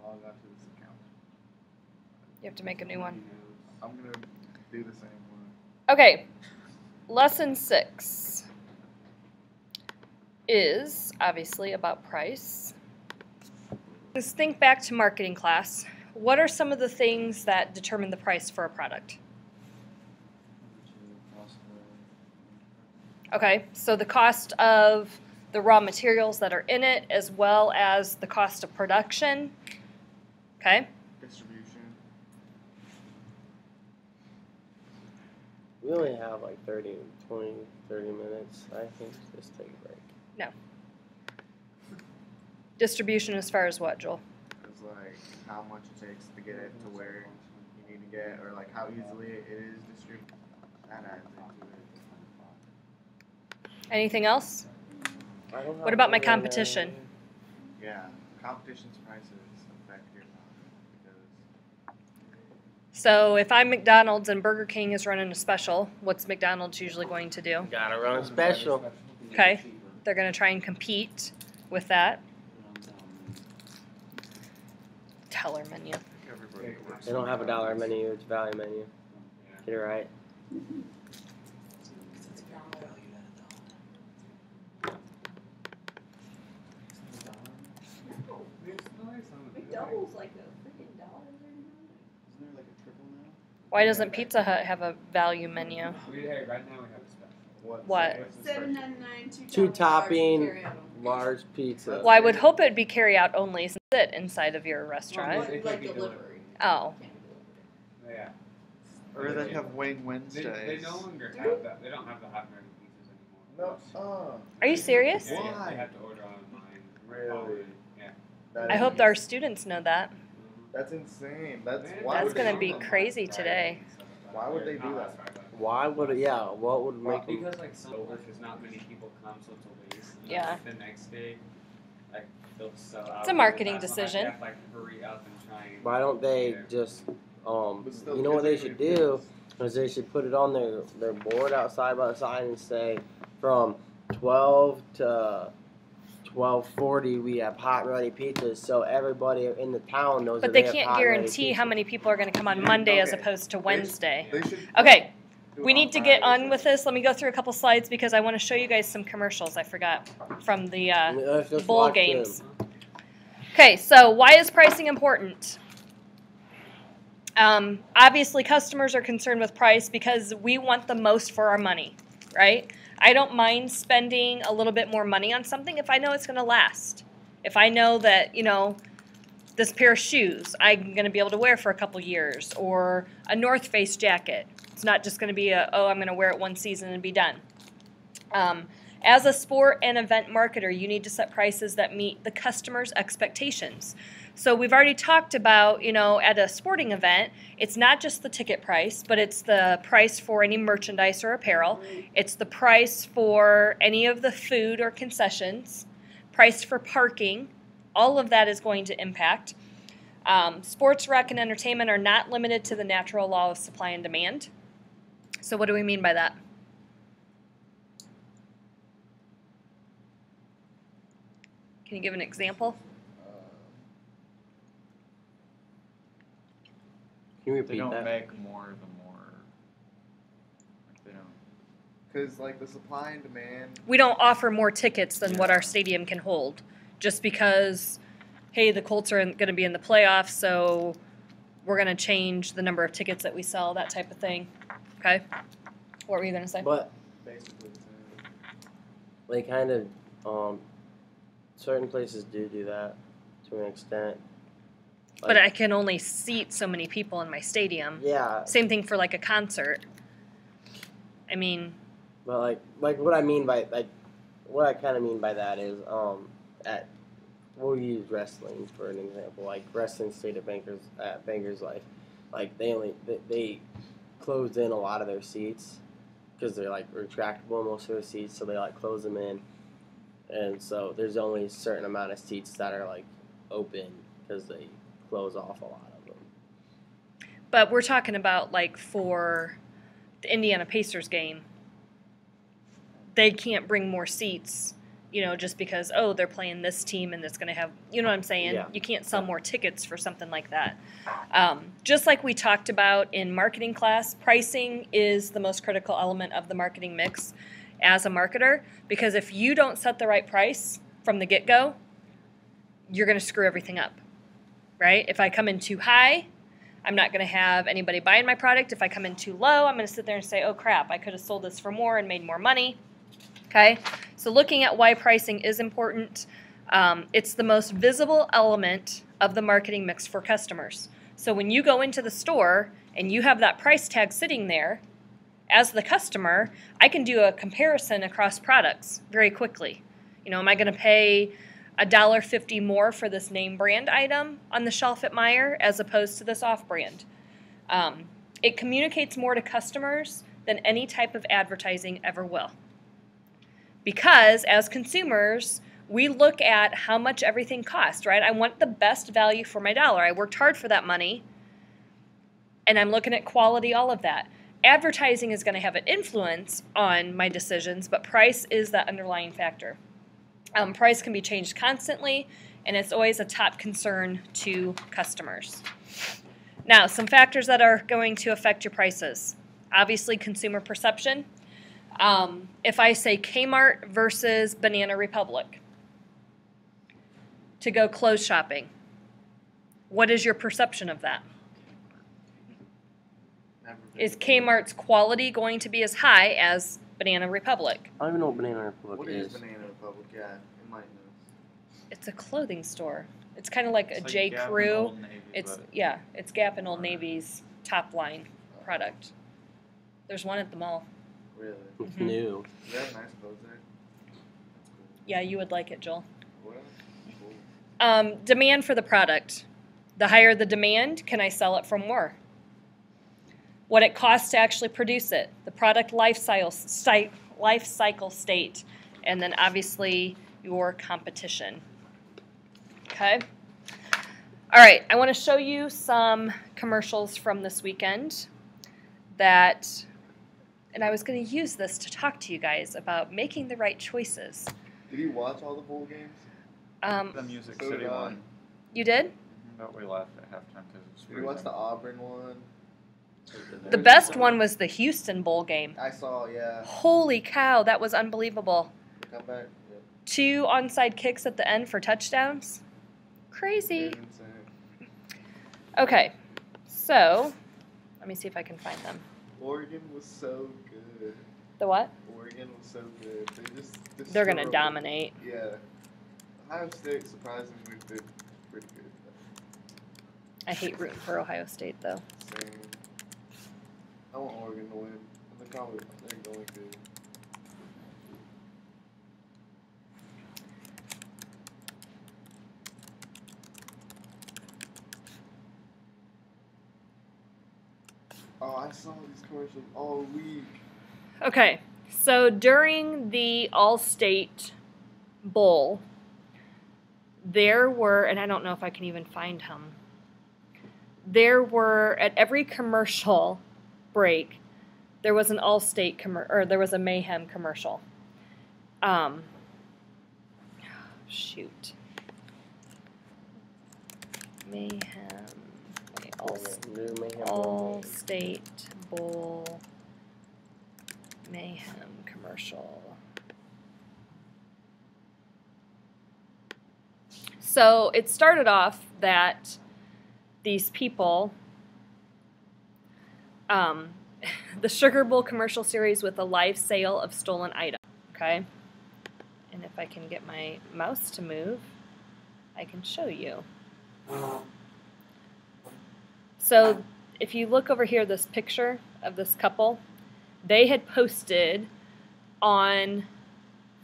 log on to this account. You have to make a new one. I'm gonna do the same one. Okay, lesson 6 is obviously about price. Let's think back to marketing class. What are some of the things that determine the price for a product? Okay, so the cost of the raw materials that are in it, as well as the cost of production. Okay. Distribution. We only have like 30 minutes, I think. Just take a break. No. Distribution as far as what, Joel? It's like how much it takes to get it to where you need to get, or like how easily it is distributed. That adds into it. Anything else? I don't What have about my really any- competition? Yeah, competition's prices affect your product because So if I'm McDonald's and Burger King is running a special, what's McDonald's usually going to do? Gotta run a special. Okay. They're going to try and compete with that. Teller menu. everybody works. They don't have a dollar menu, it's a value menu. Get it right. McDoubles like a freaking $1.39. Why doesn't Pizza Hut have a value menu? Right now we have a special. What? $7.99, Two two topping, carry out only. large pizza. Well, I would hope it'd be carry out only since it's inside of your restaurant. It Like can't be delivery. Oh. Can't be delivery. Yeah. Or they have Wayne Wednesdays. They no longer have that. They don't have the hot American pizzas anymore. No. Are you serious? Yeah, Why? they have to order online. Really? Yeah. That I is- hope our students know that. That's insane. That's Man, why That's would gonna they be do that? crazy today. Why would they do that? Why would it, yeah, what would Well, make them? because like some because not many people come, so it's a waste. And then, Yeah. like, the next day, like they'll sell out. It's a marketing really fast. decision. Like, they have to, like hurry up and try and. Why don't they Yeah. just, But still, you know what they kids are should gonna do? Is they should put it on their board outside by the sign and say, from 12 to 12:40 we have hot and ready pizzas, so everybody in the town knows. But that they have can't hot and ready guarantee how pizzas. many people are going to come on Monday as Okay. opposed to Wednesday. They should Okay, do we it need to get Fridays. on with this. Let me go through a couple slides because I want to show you guys some commercials I forgot from the Let's just bowl watch games. them. Okay, so why is pricing important? Obviously, customers are concerned with price because we want the most for our money, right? I don't mind spending a little bit more money on something if I know it's going to last. If I know that, you know, this pair of shoes I'm going to be able to wear for a couple years, or a North Face jacket. It's not just going to be a, oh, I'm going to wear it one season and be done. As a sport and event marketer, you need to set prices that meet the customer's expectations. So we've already talked about, you know, at a sporting event, it's not just the ticket price, but it's the price for any merchandise or apparel. It's the price for any of the food or concessions, price for parking. All of that is going to impact. Sports, rec, and entertainment are not limited to the natural law of supply and demand. So what do we mean by that? Can you give an example? Can you They repeat don't that? make more the more. Like they don't. Because like the supply and demand. We don't offer more tickets than what our stadium can hold, just because, hey, the Colts are going to be in the playoffs, so we're going to change the number of tickets that we sell, that type of thing. Okay? What were you going to say? But Basically, they kind of, certain places do that to an extent. But I can only seat so many people in my stadium. Yeah, Same thing for like a concert. I mean, but like what I mean by what I kind of mean by that is we'll use wrestling for an example. Like wrestling stayed at Banger's Life, like they closed in a lot of their seats because they're like retractable most of their seats, so they like close them in, and so there's only a certain amount of seats that are like open because they close off a lot of them. but we're talking about like for the Indiana Pacers game, they can't bring more seats you know, just because, oh, they're playing this team and it's going to have, you know what I'm saying? Yeah. You can't sell more tickets for something like that. Just like we talked about in marketing class, pricing is the most critical element of the marketing mix as a marketer, because if you don't set the right price from the get-go, you're going to screw everything up, right? If I come in too high, I'm not going to have anybody buying my product. If I come in too low, I'm going to sit there and say, oh crap, I could have sold this for more and made more money. Okay, so looking at why pricing is important, it's the most visible element of the marketing mix for customers. So when you go into the store and you have that price tag sitting there, as the customer, I can do a comparison across products very quickly. You know, am I going to pay $1.50 more for this name brand item on the shelf at Meijer as opposed to this off-brand? It communicates more to customers than any type of advertising ever will. Because as consumers, we look at how much everything costs, right? I want the best value for my dollar. I worked hard for that money, and I'm looking at quality, all of that. Advertising is going to have an influence on my decisions, but price is that underlying factor. Price can be changed constantly, and it's always a top concern to customers. Now, some factors that are going to affect your prices. Obviously, consumer perception. If I say Kmart versus Banana Republic to go clothes shopping, what is your perception of that? Never been. Is Kmart's quality going to be as high as Banana Republic? I don't even know what Banana Republic What is. is Banana Republic? Yeah, it might know. It's a clothing store. It's kind of like a It's like J. Gap and Crew. Old Navy, It's but yeah, it's Gap and Old Navy's top line product. There's one at the mall. Really? It's Mhm. new. Is that nice clothes there? That's cool. Yeah, you would like it, Joel. What? Cool. Demand for the product. The higher the demand, can I sell it for more? What it costs to actually produce it, the product life cycle state, and then obviously your competition. Okay? All right, I want to show you some commercials from this weekend that, and I was going to use this to talk to you guys about making the right choices. Did you watch all the bowl games? the Music So City did I. one. You did? But we laughed at halftime because it's Did you watch the Auburn one? The best one was the Houston Bowl game. I saw, yeah. Holy cow, that was unbelievable. Come back. Yep. 2 onside kicks at the end for touchdowns. Crazy. It's insane. Okay, so let me see if I can find them. Oregon was so good. The what? Oregon was so good. They're gonna destroyed- dominate. Yeah. Ohio State surprisingly did pretty good. I hate rooting for Ohio State though. Same. I want Oregon to win. And they're going to. Oh, I saw these commercials all week. Okay, so during the All-State Bowl, there were, and I don't know if I can even find them, there were, at every commercial break, there was an All-State or there was a Mayhem commercial. Shoot. Mayhem. Okay, New Mayhem Bowl. All-State Bowl Mayhem commercial. So it started off that these people, the Sugar Bowl commercial series with a live sale of stolen items, okay? And if I can get my mouse to move, I can show you. So if you look over here, this picture of this couple, they had posted on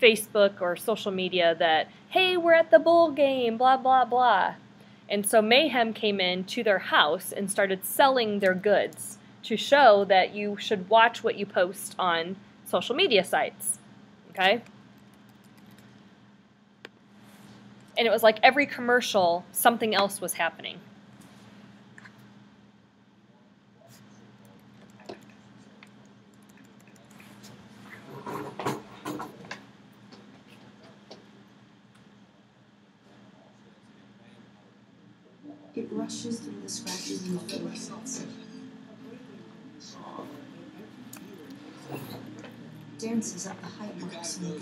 Facebook or social media that, hey, we're at the bowl game, blah, blah, blah. And so Mayhem came in to their house and started selling their goods to show that you should watch what you post on social media sites, okay? And it was like every commercial, something else was happening. It rushes through the scratches in the floors. Dances up the height marks in the door.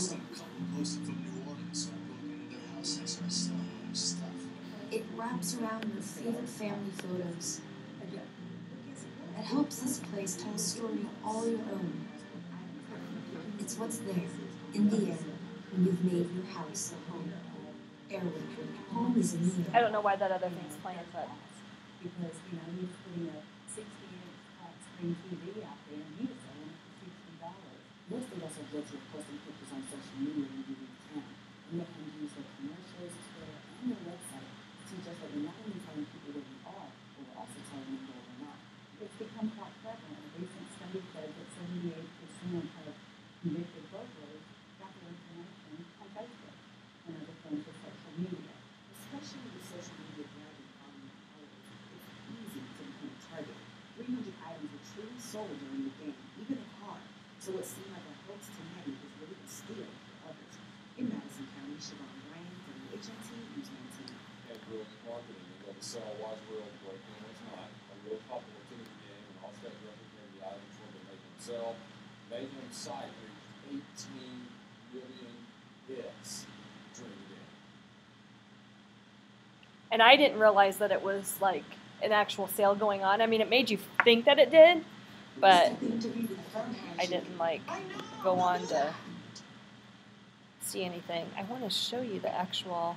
It wraps around your favorite family photos. It helps this place tell a story all your own. It's what's there, in the air, when you've made your house a home. Airwick, home is in the air. I don't know why that other thing's playing, but Because, you know, you're putting a 60-inch flat screen TV out there and you're selling it for $60. Most of us are guilty of posting pictures on social media when we leave town. And they can use their commercials, Twitter, and their website to teach us that we're not only telling people where we are, but we're also telling them where we're not. It's become quite prevalent. A recent study says that 78% of convicted burglars got their information on Facebook and other forms of social media. Especially with social media driving online followers, it's easy to become a target. 300 items were truly sold during the game, even a car. So what seemed like a hoax to many was really a steal for others. In Madison County, Siobhan Bryan from the HNT News 19. And brilliant marketing. They go to sell what's real, breaking what's not. A real popular team in the game, and all state replicated the items where they make them sell. Mayhem's site reached 18 million hits during the game. and I didn't realize that it was like an actual sale going on. I mean, it made you think that it did, but I didn't like go on to see anything. I want to show you the actual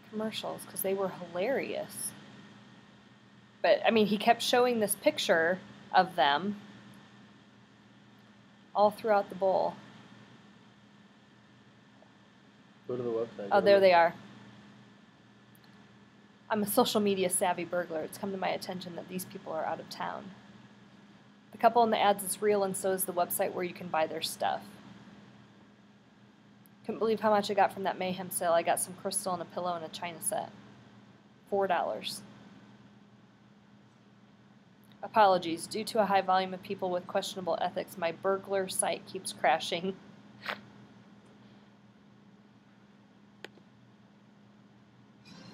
commercials because they were hilarious. But I mean, he kept showing this picture of them all throughout the bowl. Go to the website. Oh, there they are. I'm a social media savvy burglar. It's come to my attention that these people are out of town. The couple in the ads is real, and so is the website where you can buy their stuff. Couldn't believe how much I got from that Mayhem sale. I got some crystal and a pillow and a china set. $4. Apologies. Due to a high volume of people with questionable ethics, my burglar site keeps crashing.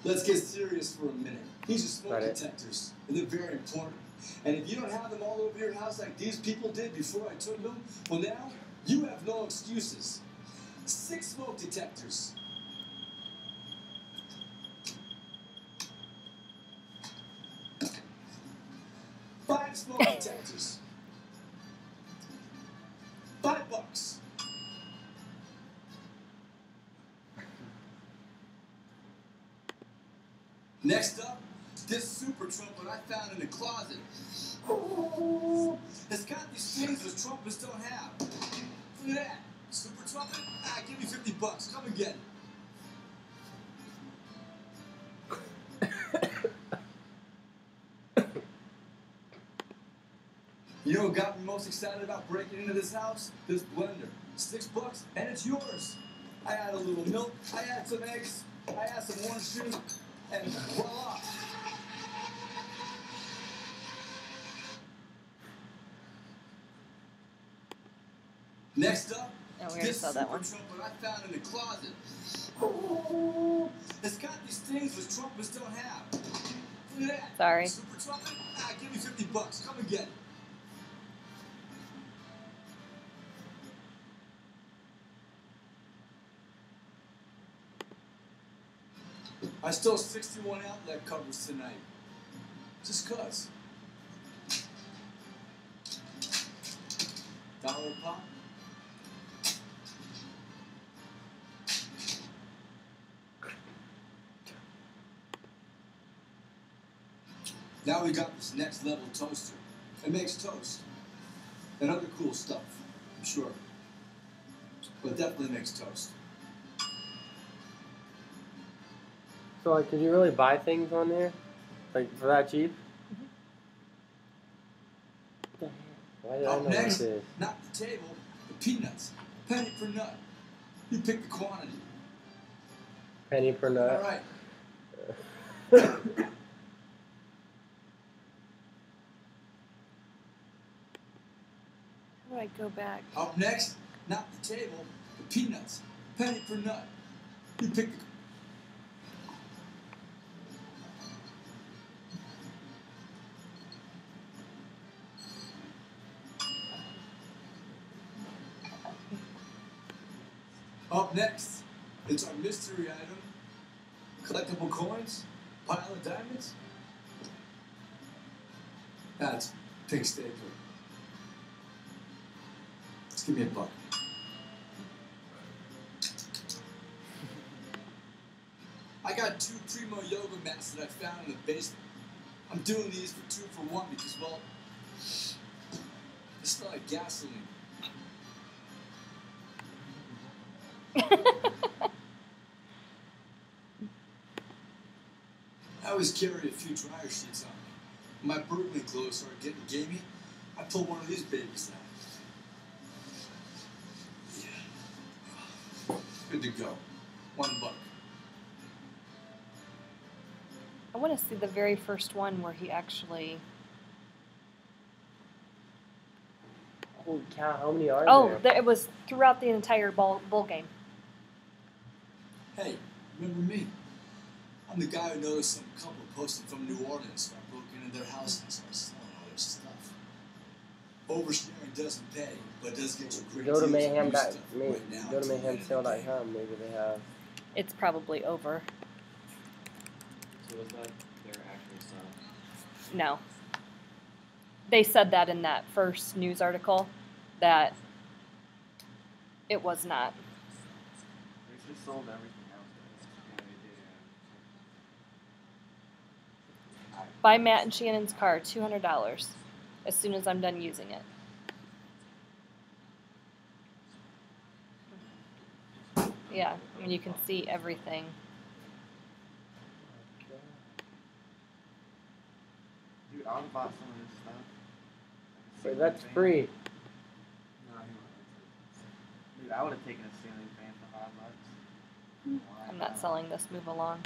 Let's get serious for a minute. These are smoke Right. detectors, and they're very important. And if you don't have them all over your house like these people did before I took them, well now, you have no excuses. 6 smoke detectors. Five smoke detectors. $5. Next up, this super trumpet I found in the closet. It's got these strings that trumpets don't have. Look at that. Super trumpet? Ah, give me $50. Come and get it. You know what got me most excited about breaking into this house? This blender. $6 and it's yours. I add a little milk, I add some eggs, I add some orange juice, and voila. Next up, Oh, we already this saw that one. super trumpet I found in the closet. It's got these things that trumpets don't have. Look at that. Sorry. Super trumpet? Ah, give me $50. Come and get it. I stole 61 outlet covers tonight. Just cuz. $1 a pop? Now we got this next level toaster. It makes toast. And other cool stuff, I'm sure. But it definitely makes toast. So, like, could you really buy things on there? Like, for that cheap? What the heck? Why did I Up know next, this? not the table, the peanuts. Penny per nut. You pick the quantity. Penny per nut. All right. How do I go back? Up next, not the table, the peanuts, penny per nut. You pick the Up next, it's our mystery item. Collectible coins? Pile of diamonds? That's pink stapler. Just give me a buck. I got 2 Primo yoga mats that I found in the basement. I'm doing these for 2 for 1 because, well, they smell like gasoline. I always carry a few dryer sheets on me. My Bergman clothes started getting gamey. I pulled one of these babies out. Yeah. Good to go. $1. I want to see the very first one where he actually. Holy cow, how many are Oh, there? it was throughout the entire bowl game. Hey, remember me? I'm the guy who noticed some couple posted from New Orleans, so I broke into their house and started selling all their stuff. Oversharing doesn't pay, but does get you great Go to deals on new mayhem. stuff right now. Go to mayhemsale.com. Maybe they have. It's probably over. So was that their actual stuff? No. They said that in that first news article that it was not. They just sold everything else. Yeah, they did. Buy Matt and Shannon's car, $200 as soon as I'm done using it. Yeah, I mean, you can see everything. Dude, I would bought some of this stuff. Wait, that's free. No, he wouldn't. Dude, I would have taken a ceiling fan for $5. I'm not selling this. Move along.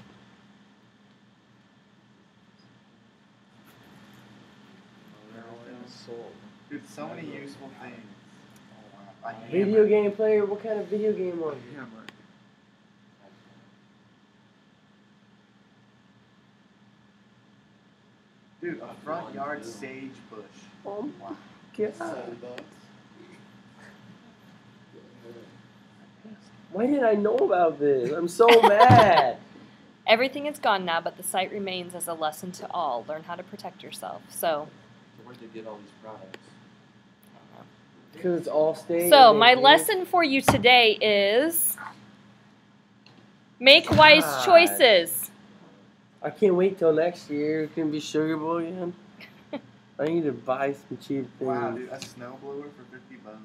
Sold. Dude, so many useful things. Oh, wow. A Video hammer. game player? What kind of video game was it? Hammer. Dude, a front yard sage bush. Oh Wow. my god. $7. Why didn't I know about this? I'm so mad. Everything is gone now, but the site remains as a lesson to all. Learn how to protect yourself. So, Where'd they get all these products? Because it's all state. so my lesson for you today is make wise God. choices. I can't wait till next year. It's gonna be Sugar Bowl again. I need to buy some cheap things. Wow, dude, a snowblower for $50.